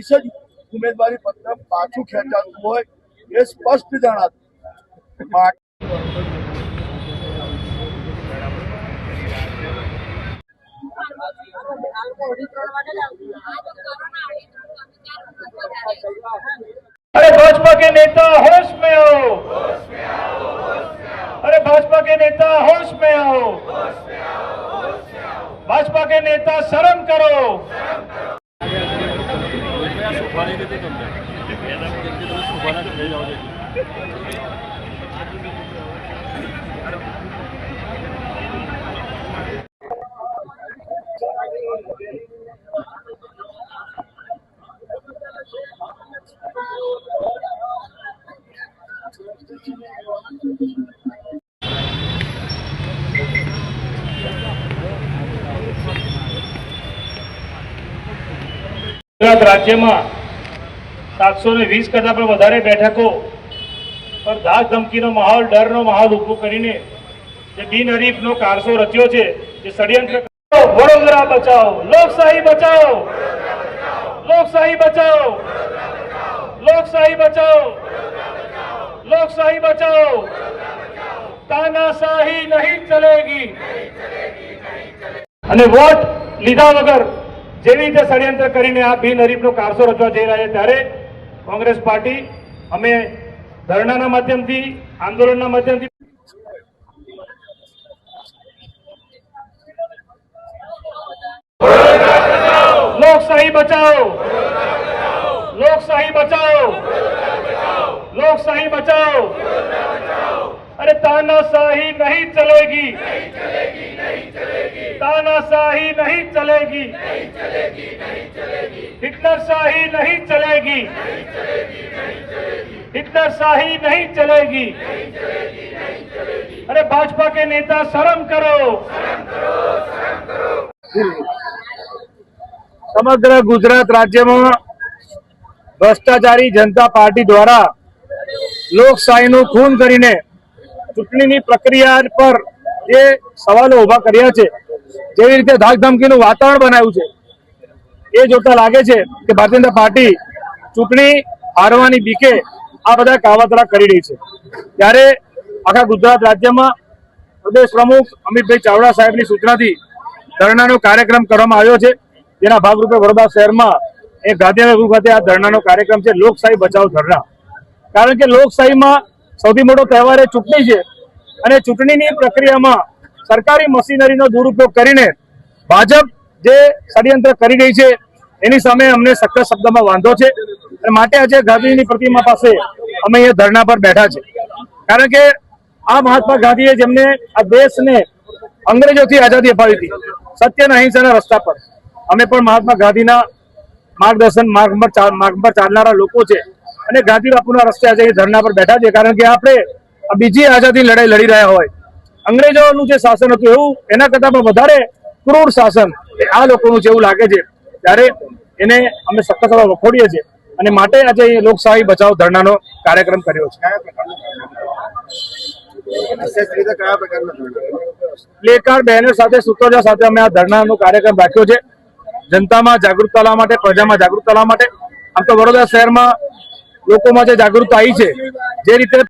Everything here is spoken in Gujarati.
દિવસે જ ઉમેદવારી પત્ર પાછું ખેંચાતું હોય એ સ્પષ્ટ જણાતું। अरे भाजपा के नेता होश में आओ, अरे भाजपा के नेता होश में आओ, भाजपा के नेता शर्म करो। ગુજરાત રાજ્યમાં 720 કરતા પણ વધારે બેઠકો પર ધાક ધમકીનો માહોલ, ડરનો માહોલ ઉભો કરીને જે બિનહરીફનો કારસો રચ્યો છે, જે ષડયંત્ર વડોદરા બચાવો, લોકશાહી બચાવો, લોકશાહી બચાવો, લોકશાહી બચાવો, લોકશાહી બચાવો, તાનાશાહી નહીં ચલેગી। અને વોટ લીધા વગર જેવી રીતે ષડયંત્ર કરીને આ બિનહરીફનો કારસો રચવા જઈ રહ્યા છે, ત્યારે કોંગ્રેસ પાર્ટી અમે ધરણાના માધ્યમથી, આંદોલનના માધ્યમથી લોકશાહી બચાવો, લોકશાહી બચાવો, લોકશાહી બચાવો, अरे तानाशाही नहीं चलेगी, तानाशाही नहीं चलेगी, हिटलरशाही नहीं चलेगी, हिटलरशाही नहीं चलेगी। अरे भाजपा के नेता शर्म करो। समग्र गुजरात राज्य में भ्रष्टाचारी जनता पार्टी द्वारा लोकशाही नु खून करीने चूंटणी प्रक्रिया पर जे सवालों उभा कर्या छे, जेवी रीते धाकधमकीनुं वातावरण बनाव्युं छे, ए जोता लागे छे के भारतीय जनता पार्टी चूंटणी हारवानी बीके आ बधा कावतरा करी रही छे। त्यारे आखा गुजरात राज्यमां प्रदेश प्रमुख अमितभाई चावड़ा साहेबनी सूचनाथी धरणानो कार्यक्रम करवामां आव्यो छे, जेना भागरूपे वडोदरा शहेरमां एक गांधीनगर खाते आ धरणानो कार्यक्रम छे, लोकशाही बचाव धरણા। कारण के लोकशाहीमां સૌથી મોટો તહેવાર એ ચૂંટણી છે અને ચૂંટણીની પ્રક્રિયામાં સરકારી મશીનરીનો દુરુપયોગ કરીને ભાજપ જે ષડયંત્ર કરી રહી છે એની સામે અમને સખત શબ્દમાં વાંધો છે અને માટે આજે ગાંધીજીની પ્રતિમા પાસે અમે અહીંયા ધરણા પર બેઠા છે। કારણ કે આ મહાત્મા ગાંધીએ જેમને આ દેશને અંગ્રેજોથી આઝાદી અપાવી હતી, સત્યના અહિંસાના રસ્તા પર અમે પણ મહાત્મા ગાંધીના માર્ગદર્શન માર્ગ પર ચાલનારા લોકો છે અને ગાંધી બાપુના રસ્તે આજે ધરણા પર બેઠા છે। કારણ કે આપણે બીજી આઝાદી લડાઈ લડી રહ્યા હોય, અંગ્રેજોનું જે શાસન હતું એવું એના કરતા પણ વધારે ક્રૂર શાસન આ લોકોનું છે એવું લાગે છે, ત્યારે એને અમે સખત વખોડીએ છીએ અને માટે આજે લોકશાહી બચાવ ધરણાનો કાર્યક્રમ કર્યો છે। પ્લેકાર્ડ, બેનર સાથે સૂત્રોચ્ચાર સાથે અમે આ ધરણાનો કાર્યક્રમ રાખ્યો છે, જનતામાં જાગૃતતા લાવવા માટે, પ્રજામાં જાગૃતતા લાવવા માટે। આમ તો વડોદરા શહેરમાં લોકોમાં જે જાગૃતતા આવી છે, જે રીતે